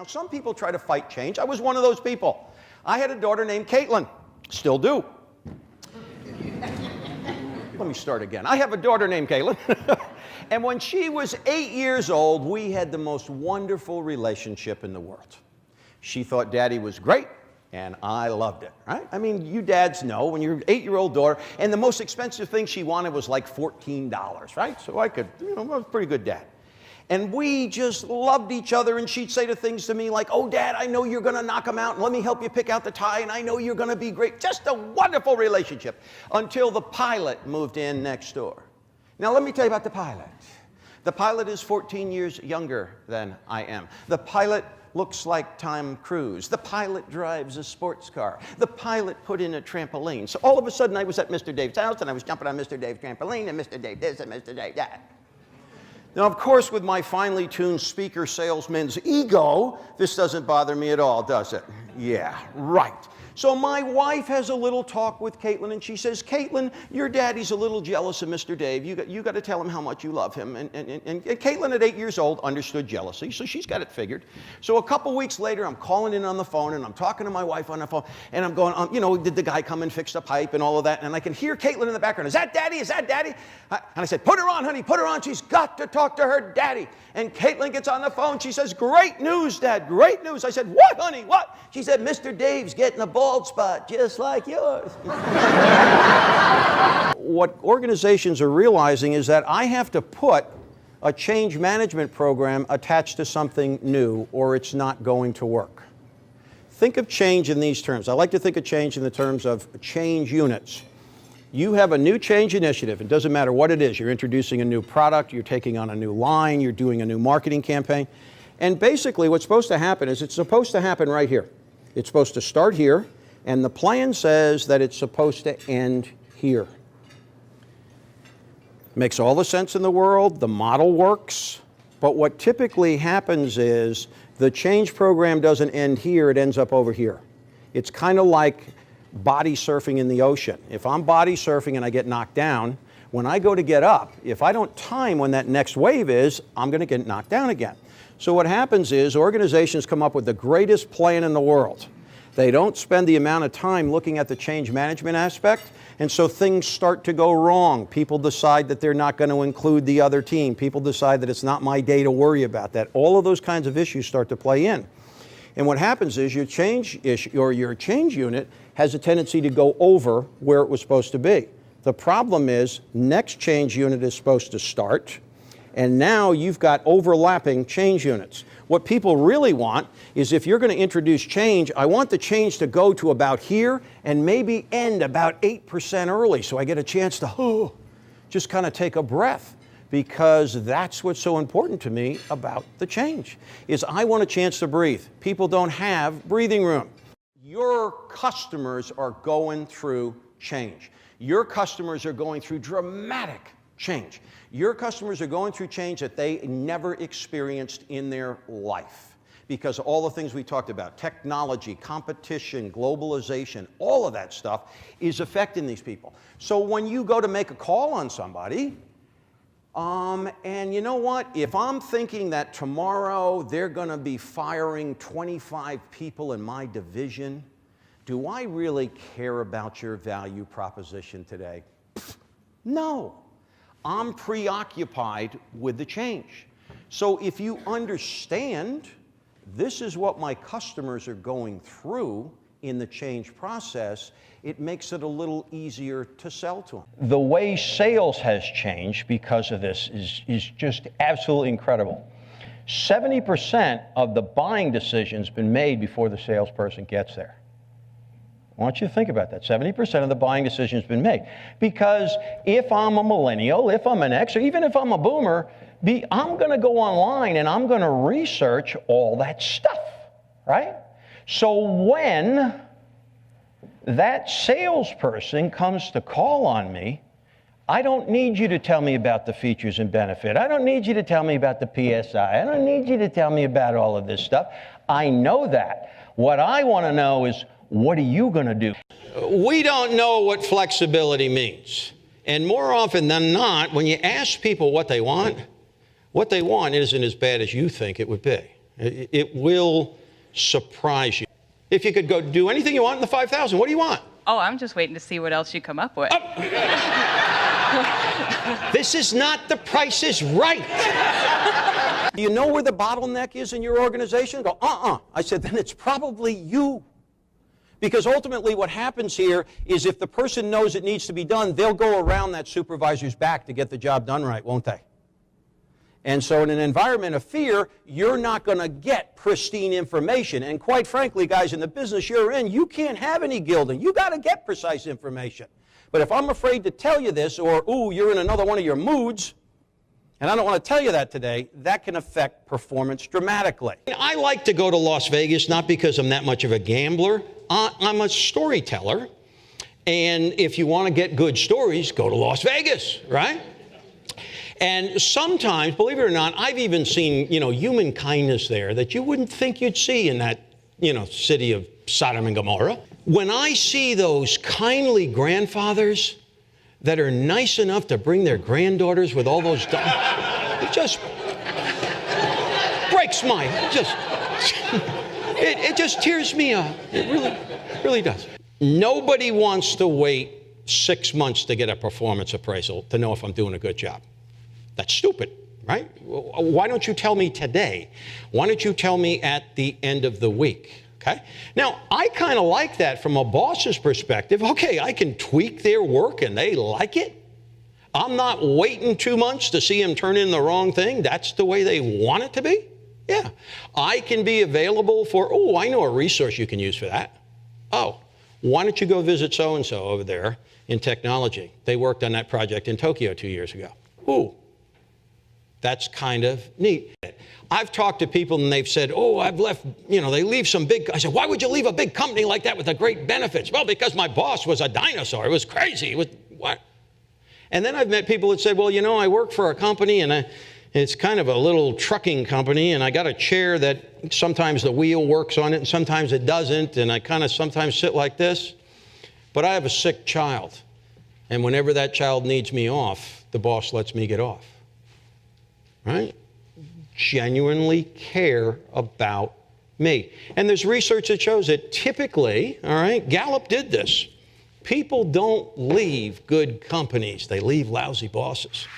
Now, some people try to fight change. I was one of those people. I had a daughter named Caitlin. Still do. Let me start again. I have a daughter named Caitlin. And when she was 8 years old, we had the most wonderful relationship in the world. She thought Daddy was great, and I loved it, right? I mean, you dads know when you're an 8-year-old daughter, and the most expensive thing she wanted was like $14, right? So I could, I was a pretty good dad. And we just loved each other, and she'd say things to me like, oh, Dad, I know you're going to knock them out, and let me help you pick out the tie, and I know you're going to be great. Just a wonderful relationship until the pilot moved in next door. Now, let me tell you about the pilot. The pilot is 14 years younger than I am. The pilot looks like Tom Cruise. The pilot drives a sports car. The pilot put in a trampoline. So all of a sudden, I was at Mr. Dave's house, and I was jumping on Mr. Dave's trampoline, and Mr. Dave this, and Mr. Dave that. Now, of course, with my finely tuned speaker salesman's ego, this doesn't bother me at all, does it? Yeah, right. So my wife has a little talk with Caitlin, and she says, Caitlin, your daddy's a little jealous of Mr. Dave. You got to tell him how much you love him. And Caitlin, at 8 years old, understood jealousy, so she's got it figured. So a couple weeks later, I'm calling in on the phone, and I'm talking to my wife on the phone, and I'm going, did the guy come and fix the pipe and all of that? And I can hear Caitlin in the background. Is that Daddy? Is that Daddy? And I said, put her on, honey, put her on. She's got to talk to her daddy. And Caitlin gets on the phone. She says, great news, Dad, great news. I said, what, honey, what? She said, Mr. Dave's getting a bald spot just like yours. What organizations are realizing is that I have to put a change management program attached to something new, or it's not going to work. Think of change in these terms. I like to think of change in the terms of change units. You have a new change initiative. It doesn't matter what it is. You're introducing a new product, you're taking on a new line, you're doing a new marketing campaign. And basically what's supposed to happen is it's supposed to happen right here. It's supposed to start here, and the plan says that it's supposed to end here. Makes all the sense in the world, the model works, but what typically happens is the change program doesn't end here, it ends up over here. It's kind of like body surfing in the ocean. If I'm body surfing and I get knocked down, when I go to get up, if I don't time when that next wave is, I'm going to get knocked down again. So what happens is organizations come up with the greatest plan in the world. They don't spend the amount of time looking at the change management aspect, and so things start to go wrong. People decide that they're not going to include the other team. People decide that it's not my day to worry about that. All of those kinds of issues start to play in. And what happens is your change issue, or your change unit has a tendency to go over where it was supposed to be. The problem is next change unit is supposed to start, and now you've got overlapping change units. What people really want is, if you're going to introduce change, I want the change to go to about here and maybe end about 8% early, so I get a chance to just kind of take a breath, because that's what's so important to me about the change, is I want a chance to breathe. People don't have breathing room. Your customers are going through change. Your customers are going through dramatic change. Your customers are going through change that they never experienced in their life, because all the things we talked about, technology, competition, globalization, all of that stuff is affecting these people. So when you go to make a call on somebody, and you know what? If I'm thinking that tomorrow they're going to be firing 25 people in my division, do I really care about your value proposition today? No. I'm preoccupied with the change. So if you understand this is what my customers are going through in the change process, it makes it a little easier to sell to them. The way sales has changed because of this is just absolutely incredible. 70% of the buying decision's been made before the salesperson gets there. I want you to think about that. 70% of the buying decision's been made. Because if I'm a millennial, if I'm an X, or even if I'm a boomer, I'm going to go online and I'm going to research all that stuff, right? So when that salesperson comes to call on me, I don't need you to tell me about the features and benefit. I don't need you to tell me about the PSI. I don't need you to tell me about all of this stuff. I know that. What I want to know is, what are you going to do? We don't know what flexibility means. And more often than not, when you ask people what they want isn't as bad as you think it would be. It will surprise you. If you could go do anything you want in the 5,000, what do you want? Oh, I'm just waiting to see what else you come up with. Oh. This is not The Price is Right. Do you know where the bottleneck is in your organization? Go, I said, then it's probably you. Because ultimately what happens here is if the person knows it needs to be done, they'll go around that supervisor's back to get the job done right, won't they? And so in an environment of fear, you're not going to get pristine information. And quite frankly, guys, in the business you're in, you can't have any gilding. You got to get precise information. But if I'm afraid to tell you this, or, ooh, you're in another one of your moods, and I don't want to tell you that today, that can affect performance dramatically. I like to go to Las Vegas, not because I'm that much of a gambler. I'm a storyteller. And if you want to get good stories, go to Las Vegas, right? And sometimes, believe it or not, I've even seen, human kindness there that you wouldn't think you'd see in that, city of Sodom and Gomorrah. When I see those kindly grandfathers that are nice enough to bring their granddaughters with all those dogs, it just breaks my, it just tears me up. It really does. Nobody wants to wait 6 months to get a performance appraisal to know if I'm doing a good job. That's stupid, right? Why don't you tell me today? Why don't you tell me at the end of the week? Okay? Now, I kind of like that from a boss's perspective. Okay, I can tweak their work and they like it. I'm not waiting 2 months to see them turn in the wrong thing. That's the way they want it to be. Yeah. I can be available for, I know a resource you can use for that. Oh, why don't you go visit so-and-so over there in technology? They worked on that project in Tokyo 2 years ago. Ooh, that's kind of neat. I've talked to people and they've said, I've left, they leave some big, I said, why would you leave a big company like that with the great benefits? Well, because my boss was a dinosaur. It was crazy. It was, what? And then I've met people that said, well, I work for a company and it's kind of a little trucking company and I got a chair that sometimes the wheel works on it and sometimes it doesn't and I kind of sometimes sit like this. But I have a sick child. And whenever that child needs me off, the boss lets me get off. Right? Genuinely care about me. And there's research that shows that typically, Gallup did this. People don't leave good companies. They leave lousy bosses.